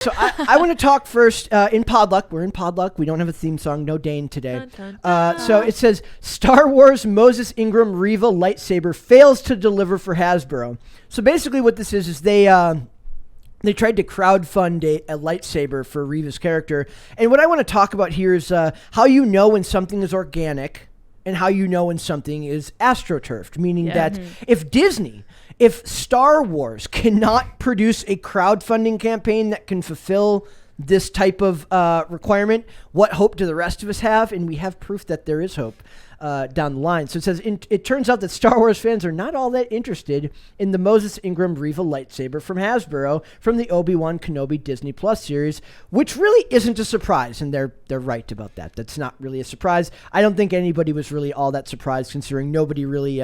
So I want to talk first in Podluck. We're in Podluck. We don't have a theme song. No Dane today. Dun, dun, dun. So it says, Star Wars Moses Ingram Reva lightsaber fails to deliver for Hasbro. So basically what this is they tried to crowdfund a lightsaber for Reva's character. And what I want to talk about here is how you know when something is organic and how you know when something is astroturfed, meaning that if Star Wars cannot produce a crowdfunding campaign that can fulfill this type of requirement, what hope do the rest of us have? And we have proof that there is hope down the line. So it says, it turns out that Star Wars fans are not all that interested in the Moses Ingram Reva lightsaber from Hasbro from the Obi-Wan Kenobi Disney Plus series, which really isn't a surprise. And they're right about that. That's not really a surprise. I don't think anybody was really all that surprised, considering nobody really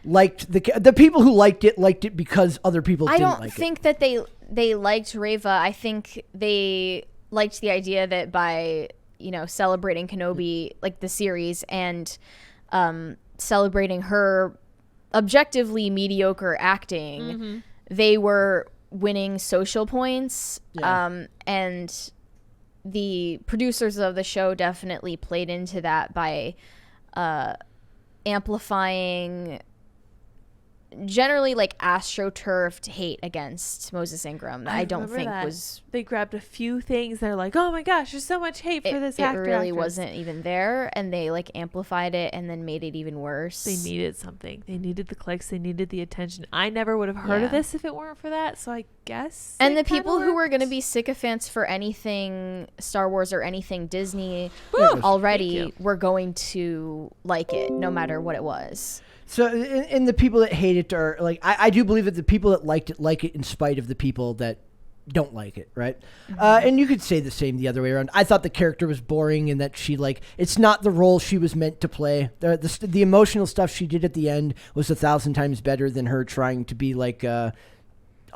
liked the people who liked it because other people didn't like it. I don't think that they liked Reva. I think they liked the idea that by celebrating Kenobi, like the series, and celebrating her objectively mediocre acting, they were winning social points. Yeah. And the producers of the show definitely played into that by amplifying generally like astroturfed hate against Moses Ingram that I don't think was. They grabbed a few things. They're like, oh my gosh, there's so much hate for this actor. It really wasn't even there, and they like amplified it and then made it even worse. They needed something. They needed the clicks. They needed the attention. I never would have heard of this if it weren't for that. So I guess. And the people who were going to be sycophants for anything Star Wars or anything Disney already were going to like it, no matter what it was. So, and the people that hate it are like, I do believe that the people that like it in spite of the people that don't like it, right? And you could say the same the other way around. I thought the character was boring and that she it's not the role she was meant to play. The emotional stuff she did at the end was 1,000 times better than her trying to be like. Yeah,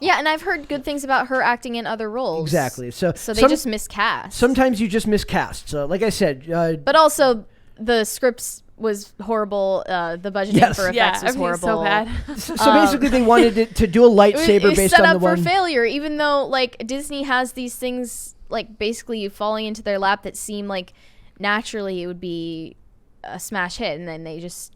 and I've heard good things about her acting in other roles. Exactly. So they just miscast. Sometimes you just miscast. So, like I said, but also the scripts was horrible. The budgeting for effects was horrible. So bad. So basically, they wanted it to do a lightsaber based on the one. Set up for failure, even though like Disney has these things like basically falling into their lap that seem like naturally it would be a smash hit, and then they just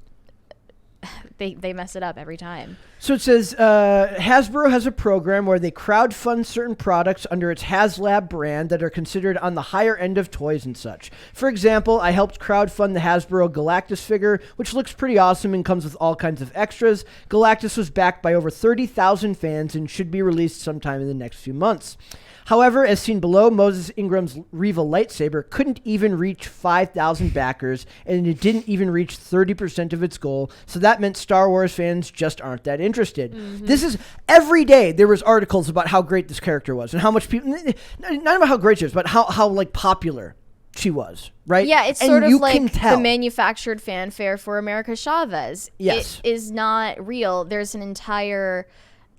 they mess it up every time. So it says Hasbro has a program where they crowdfund certain products under its HasLab brand that are considered on the higher end of toys and such. For example, I helped crowdfund the Hasbro Galactus figure, which looks pretty awesome and comes with all kinds of extras. Galactus was backed by over 30,000 fans and should be released sometime in the next few months. However, as seen below, Moses Ingram's Reva lightsaber couldn't even reach 5,000 backers, and it didn't even reach 30% of its goal, so that meant Star Wars fans just aren't that interested. This is, every day there was articles about how great this character was, and how much people, not about how great she was, but how like popular she was, right? Yeah, it's sort of like the manufactured fanfare for America Chavez. Yes. It is not real. There's an entire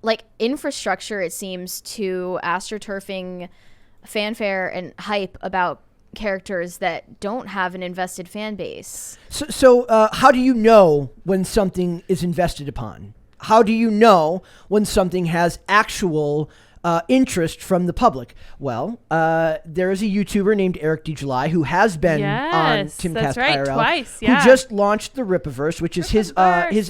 like infrastructure, it seems, to astroturfing fanfare and hype about characters that don't have an invested fan base. So how do you know when something is invested upon? How do you know when something has actual interest from the public? Well, there is a YouTuber named Eric DeJuly who has been on Timcast IRL, twice, who just launched the Rippaverse, which is his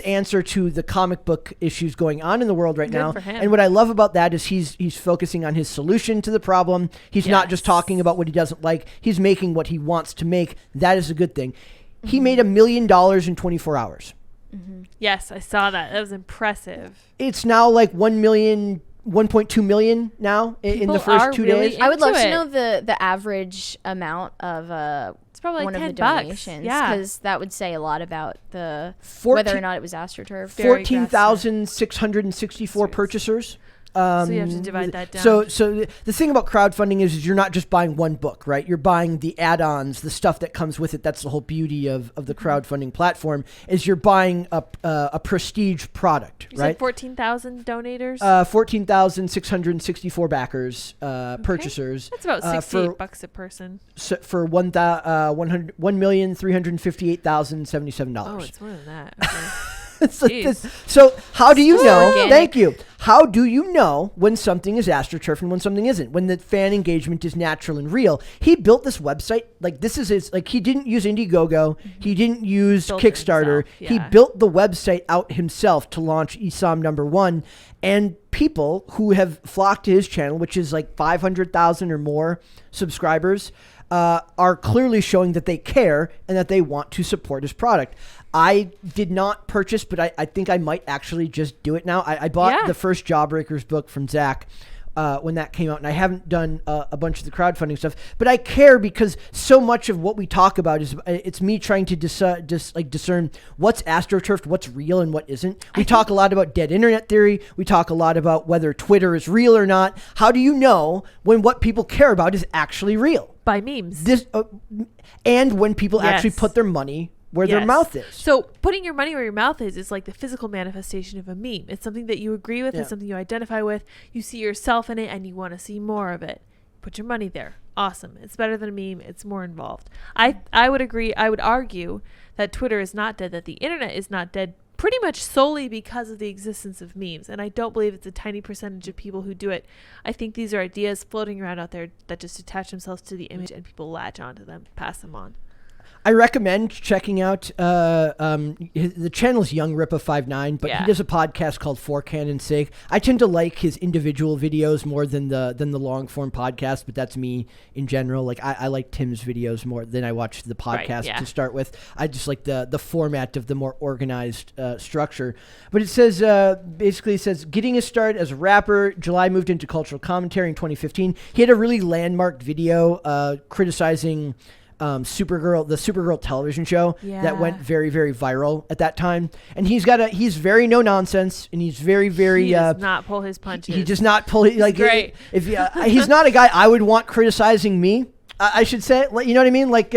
answer to the comic book issues going on in the world right now. And what I love about that is he's focusing on his solution to the problem. He's not just talking about what he doesn't like. He's making what he wants to make. That is a good thing. He made $1 million in 24 hours. Yes, I saw that. That was impressive. It's now like 1.2 million now in the first 2 days. I would love to know the average amount of it's probably one like of the $10. donations, Yeah, because that would say a lot about whether or not it was astroturf. 14,664 purchasers. So you have to divide that down. So the thing about crowdfunding is you're not just buying one book, right? You're buying the add-ons, the stuff that comes with it. That's the whole beauty of the crowdfunding platform, is you're buying a prestige product, you right? said 14,000 donators? 14,664 backers, purchasers. That's about $68 a person. For $1,358,077. Oh, it's more than that. Okay. So how do you know? organic. Thank you. How do you know when something is AstroTurf and when something isn't? When the fan engagement is natural and real. He built this website like this is his. Like he didn't use Indiegogo. He didn't use Built it Kickstarter. himself, He yeah. built the website out himself to launch ESOM #1. And people who have flocked to his channel, which is like 500,000 or more subscribers, are clearly showing that they care and that they want to support his product. I did not purchase, but I think I might actually just do it now. I bought the first Jawbreakers book from Zach when that came out, and I haven't done a bunch of the crowdfunding stuff. But I care because so much of what we talk about is it's me trying to discern what's AstroTurfed, what's real, and what isn't. We talk a lot about dead internet theory. We talk a lot about whether Twitter is real or not. How do you know when what people care about is actually real? By memes. And when people actually put their money where their mouth is. So putting your money where your mouth is like the physical manifestation of a meme. It's something that you agree with. Yeah. It's something you identify with. You see yourself in it and you want to see more of it. Put your money there. Awesome. It's better than a meme. It's more involved. I would agree. I would argue that Twitter is not dead, that the internet is not dead, pretty much solely because of the existence of memes. And I don't believe it's a tiny percentage of people who do it. I think these are ideas floating around out there that just attach themselves to the image and people latch onto them, pass them on. I recommend checking out the channel is Young Rippa59, but he does a podcast called For Canon's Sake. I tend to like his individual videos more than the long form podcast, but that's me in general. Like I like Tim's videos more than I watch the podcast to start with. I just like the format of the more organized structure. But it says basically it says getting his start as a rapper, July moved into cultural commentary in 2015. He had a really landmark video criticizing the Supergirl television show that went very, very viral at that time. And he's very no nonsense, and he's very, very he does not pull his punches. He does not pull like great. If he's not a guy I would want criticizing me. I should say, you know what I mean? Like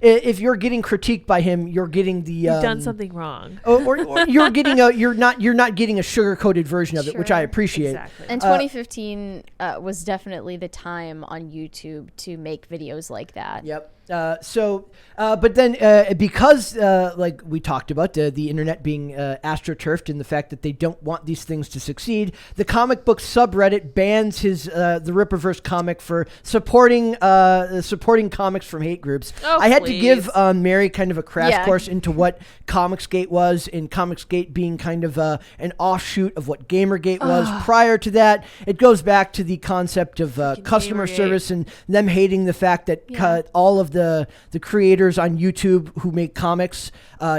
if you're getting critiqued by him, you're getting the you've done something wrong, or you're getting you're not getting a sugar-coated version of it, which I appreciate. Exactly. And 2015 was definitely the time on YouTube to make videos like that. Yep. But then because like we talked about the internet being astroturfed and the fact that they don't want these things to succeed, the comic book subreddit bans the Rippaverse comic for supporting comics from hate groups. I had to give Mary kind of a crash course into what Comicsgate was, and Comicsgate being kind of an offshoot of what Gamergate was prior to that. It goes back to the concept of customer service and them hating the fact that all of the creators on YouTube who make comics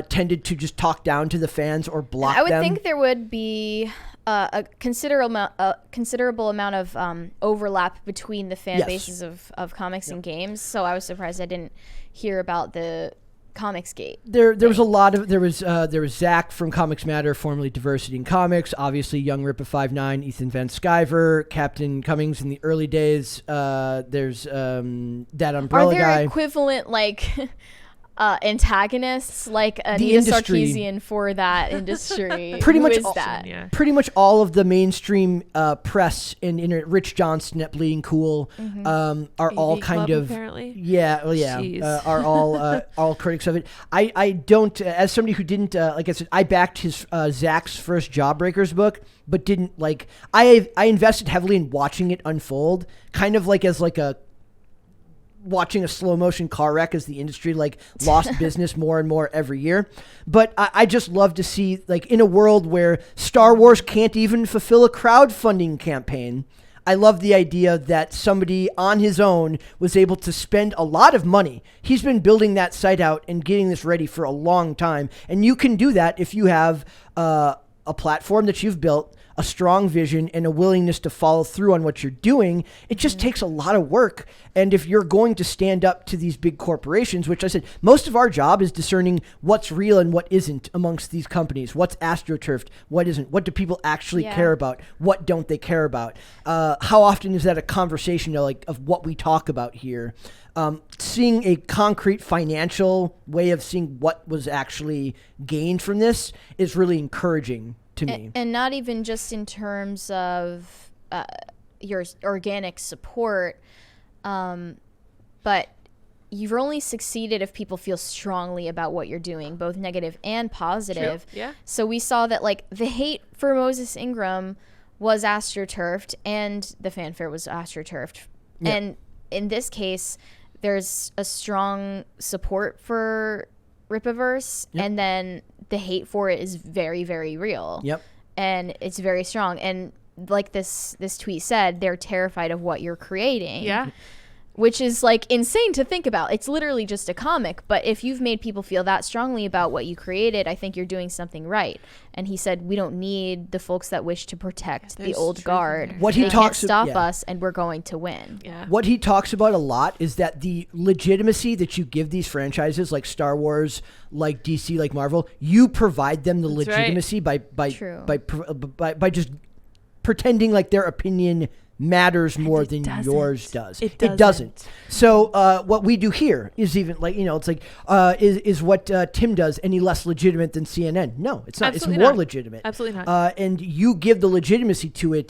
tended to just talk down to the fans or block them. I would think there would be a considerable amount of overlap between the fan bases of comics and games. So I was surprised I didn't hear about the Comicsgate. There was Zach from Comics Matter, formerly Diversity in Comics, obviously Young Rippa59, Ethan Van Sciver, Captain Cummings in the early days. There's that Umbrella Are there guy. equivalent antagonists like The Anita industry. Sarkeesian for that industry? Pretty Who much is all- that? Yeah. Pretty much all of the mainstream press and Rich Johnston at Bleeding Cool are all AV kind Club, of apparently. are all critics of it. I don't as somebody who didn't like I said, I backed his Zach's first Jawbreakers book, but didn't I invested heavily in watching it unfold, kind of like as a watching a slow motion car wreck as the industry lost business more and more every year. But I just love to see in a world where Star Wars can't even fulfill a crowdfunding campaign, I love the idea that somebody on his own was able to spend a lot of money. He's been building that site out and getting this ready for a long time. And you can do that if you have a platform that you've built, a strong vision, and a willingness to follow through on what you're doing. It just takes a lot of work. And if you're going to stand up to these big corporations, which I said, most of our job is discerning what's real and what isn't amongst these companies. What's astroturfed, what isn't? What do people actually care about? What don't they care about? How often is that a conversation of what we talk about here? Seeing a concrete financial way of seeing what was actually gained from this is really encouraging to me. And not even just in terms of your organic support, but you've only succeeded if people feel strongly about what you're doing, both negative and positive. True. Yeah. So we saw that like the hate for Moses Ingram was astroturfed and the fanfare was astroturfed. Yeah. And in this case, there's a strong support for Rippaverse, and then the hate for it is very, very real. Yep. And it's very strong. And like this tweet said, they're terrified of what you're creating. Yeah. Which is like insane to think about. It's literally just a comic, but if you've made people feel that strongly about what you created, I think you're doing something right. And he said, we don't need the folks that wish to protect the old truth in guard. there. What he They talks can't stop yeah. us, and we're going to win. Yeah. What he talks about a lot is that the legitimacy that you give these franchises, like Star Wars, like DC, like Marvel, you provide them the That's right. legitimacy True. by just pretending like their opinion matters more it than doesn't. yours does. It doesn't. doesn't. So what we do here is even like, it's like, is what Tim does any less legitimate than CNN? No, it's not. Absolutely it's more not. legitimate. Absolutely not. And you give the legitimacy to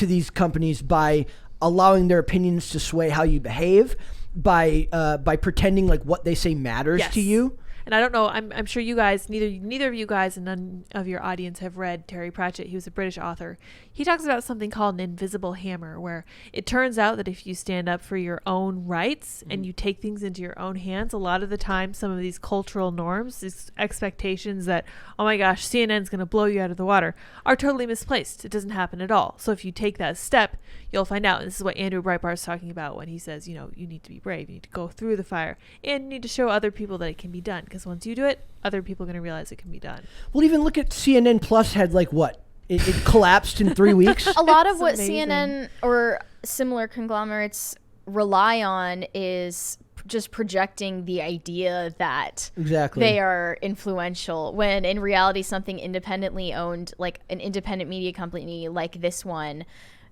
these companies by allowing their opinions to sway how you behave, by pretending like what they say matters Yes. to you. And I don't know, I'm sure you guys, neither of you guys and none of your audience have read Terry Pratchett. He was a British author. He talks about something called an invisible hammer, where it turns out that if you stand up for your own rights and you take things into your own hands, a lot of the time some of these cultural norms, these expectations that, oh my gosh, CNN's going to blow you out of the water, are totally misplaced. It doesn't happen at all. So if you take that step, you'll find out. And this is what Andrew Breitbart's talking about when he says, you need to be brave. You need to go through the fire and you need to show other people that it can be done. Because once you do it, other people are going to realize it can be done. Well, even look at CNN Plus had like what? It collapsed in 3 weeks. A lot of It's what amazing. CNN or similar conglomerates rely on is just projecting the idea that Exactly. they are influential, when in reality something independently owned, like an independent media company like this one,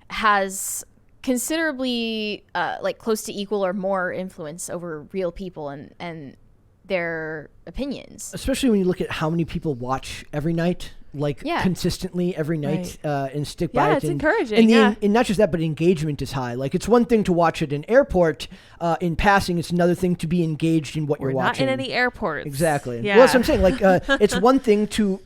has considerably like close to equal or more influence over real people and their opinions. Especially when you look at how many people watch every night, like consistently every night, and stick by it. Yeah, it's encouraging, And, yeah. and not just that, but engagement is high. Like, it's one thing to watch at an airport in passing. It's another thing to be engaged in what We're you're not watching. in any airports. Exactly. Yeah. Well, that's what I'm saying. Like, it's one thing to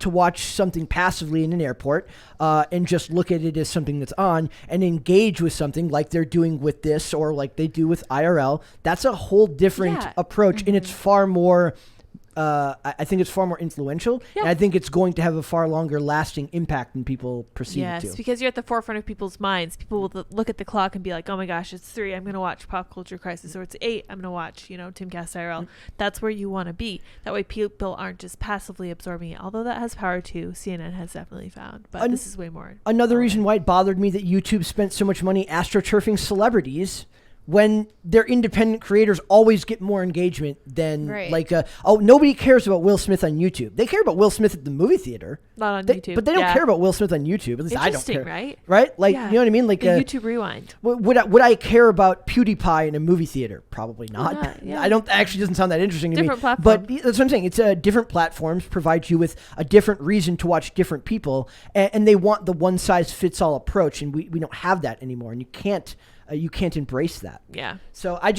watch something passively in an airport and just look at it as something that's on, and engage with something like they're doing with this, or like they do with IRL. That's a whole different approach, and it's far more. I think it's far more influential, and I think it's going to have a far longer lasting impact than people perceive it Yes, to. because you're at the forefront of people's minds. People will look at the clock and be like, oh my gosh, it's 3, I'm going to watch Pop Culture Crisis, or it's 8, I'm going to watch, Timcast IRL. That's where you want to be. That way people aren't just passively absorbing it, although that has power too. CNN has definitely found, but this is way more. Another reason why it bothered me that YouTube spent so much money astroturfing celebrities, when their independent creators always get more engagement than nobody cares about Will Smith on YouTube. They care about Will Smith at the movie theater. Not on YouTube. But they don't care about Will Smith on YouTube. At least I don't care. Right? Right? Like, you know what I mean? Like YouTube Rewind. Would I care about PewDiePie in a movie theater? Probably not. Yeah. I don't. Actually, doesn't sound that interesting to me. Different platform. But that's what I'm saying. It's different platforms provide you with a different reason to watch different people, and they want the one size fits all approach, and we don't have that anymore, and you can't embrace that. Yeah. So I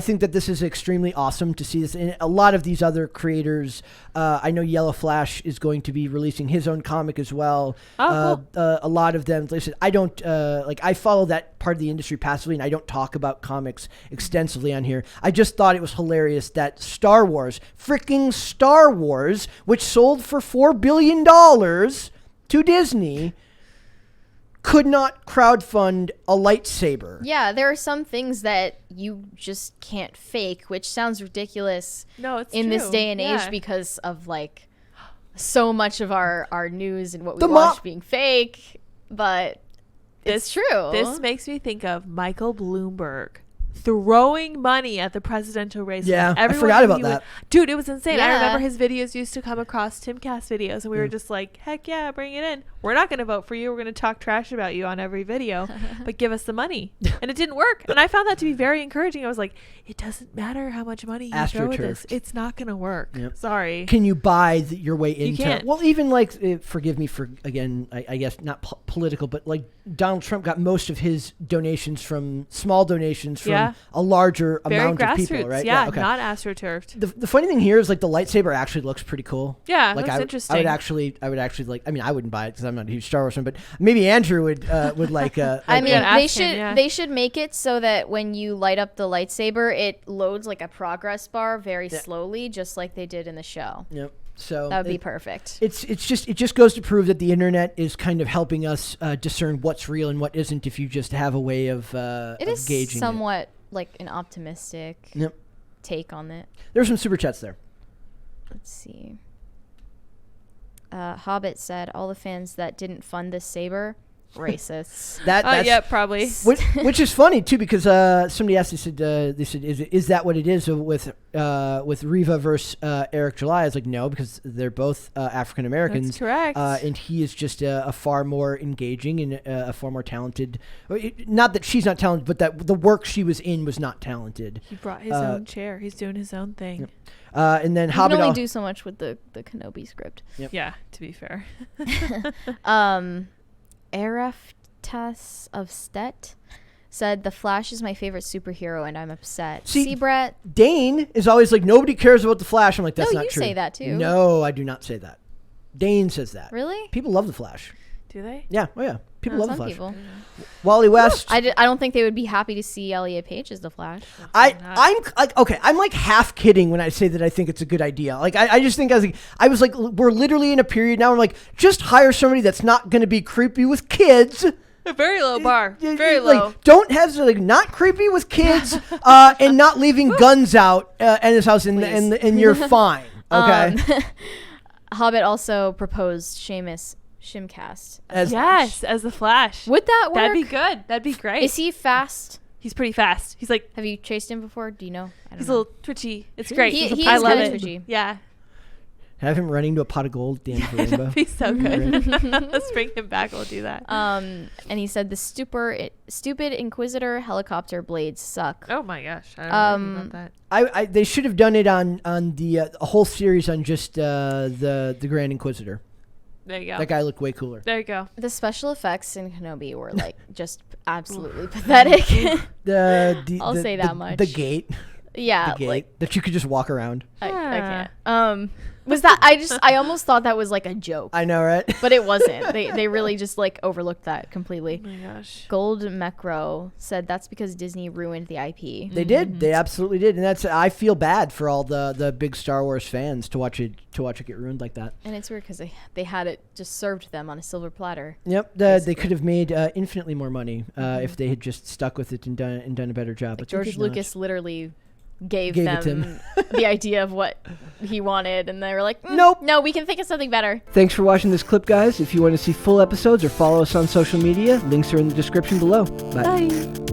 think that this is extremely awesome to see this. And a lot of these other creators, I know Yellow Flash is going to be releasing his own comic as well. Oh, cool. A lot of them, like I said, I don't, I follow that part of the industry passively, and I don't talk about comics extensively on here. I just thought it was hilarious that freaking Star Wars, which sold for $4 billion to Disney, could not crowdfund a lightsaber. Yeah, there are some things that you just can't fake, which sounds ridiculous in this day and age because of like so much of our news and what we watch being fake, but it's true. This makes me think of Michael Bloomberg throwing money at the presidential race. Yeah, I forgot about that. Dude, it was insane. I Yeah. remember his videos used to come across Timcast videos, and we were just like, heck yeah, bring it in. We're not going to vote for you. We're going to talk trash about you on every video, but give us the money. And it didn't work. And I found that to be very encouraging. I was like, it doesn't matter how much money you throw at this. It's not going to work. Yep. Sorry. Can you buy your way into can't. Well, even like, forgive me for, again, I guess not political, but like Donald Trump got most of his donations from small donations from a larger Very amount of grassroots. people, right? Yeah, okay. not astroturfed. The funny thing here is like the lightsaber actually looks pretty cool. Yeah, like that's I interesting. would actually like. I mean, I wouldn't buy it because I'm not a huge Star Wars fan, but maybe Andrew would like. I mean, ask they should him, yeah. they should make it so that when you light up the lightsaber, it loads like a progress bar very slowly, just like they did in the show. Yep. So That would be perfect. It just goes to prove that the internet is kind of helping us discern what's real and what isn't. If you just have a way of It is gauging somewhat like an optimistic Yep. take on it. There's some super chats there. Let's see. Hobbit said, all the fans that didn't fund this saber, racists. That's Yeah, probably. which is funny too, because somebody asked, they said is that what it is with Rippaverse Eric July? I was like, no, because they're both African Americans. That's correct. And he is just a far more engaging and a far more talented. Not that she's not talented, but that the work she was in was not talented. He brought his own chair. He's doing his own thing. Yep. And then You Hobbit. can only do so much with the Kenobi script. Yep. Yeah, to be fair. Ereftas of Stet said, the Flash is my favorite superhero and I'm upset. See, See Brett? Dane is always like, nobody cares about the Flash. I'm like, that's No, not you true. say that too. No, I do not say that. Dane says that. Really? People love the Flash. Do they? Yeah. Oh yeah. People love the Some Flash. people. Wally West. I don't think they would be happy to see Elliot Page as the Flash. I'm like, okay, I'm like half kidding when I say that I think it's a good idea. Like, I just think I was like, we're literally in a period now where like, just hire somebody that's not going to be creepy with kids. A very low bar. Very Like, low. don't have like not creepy with kids, and not leaving guns out in his house, and you're fine. Okay. Hobbit also proposed Seamus Shimcast. As Yes, as the Flash. Would that work? That'd be good. That'd be great. Is he fast? He's pretty fast. He's like, Have you chased him before? Do you know? I don't he's a know. little twitchy. It's great. He I is love kinda it. twitchy. Yeah. Have him running to a pot of gold at the end of the rainbow. That'd be so good. Let's bring him back. We'll do that. And he said the stupid Inquisitor helicopter blades suck. Oh my gosh. I don't know anything about that. They should have done it on the a whole series on just the Grand Inquisitor. There you go. That guy looked way cooler. There you go. The special effects in Kenobi were like just absolutely pathetic. I'll say that much. The gate. Yeah, The gate like that you could just walk around. I can't. Was that I almost thought that was like a joke, I know, right? but it wasn't. They really just like overlooked that completely. Oh my gosh. Gold Mecro said that's because Disney ruined the IP. They did. They absolutely did, and I feel bad for all the big Star Wars fans to watch it get ruined like that. And it's weird because they had it just served to them on a silver platter. Yep, they could have made infinitely more money if they had just stuck with it and done a better job. But they George did not. Lucas literally gave it to them him. the idea of what he wanted, and they were like, Nope. no, we can think of something better. Thanks for watching this clip, guys. If you want to see full episodes or follow us on social media, links are in the description below. Bye. Bye.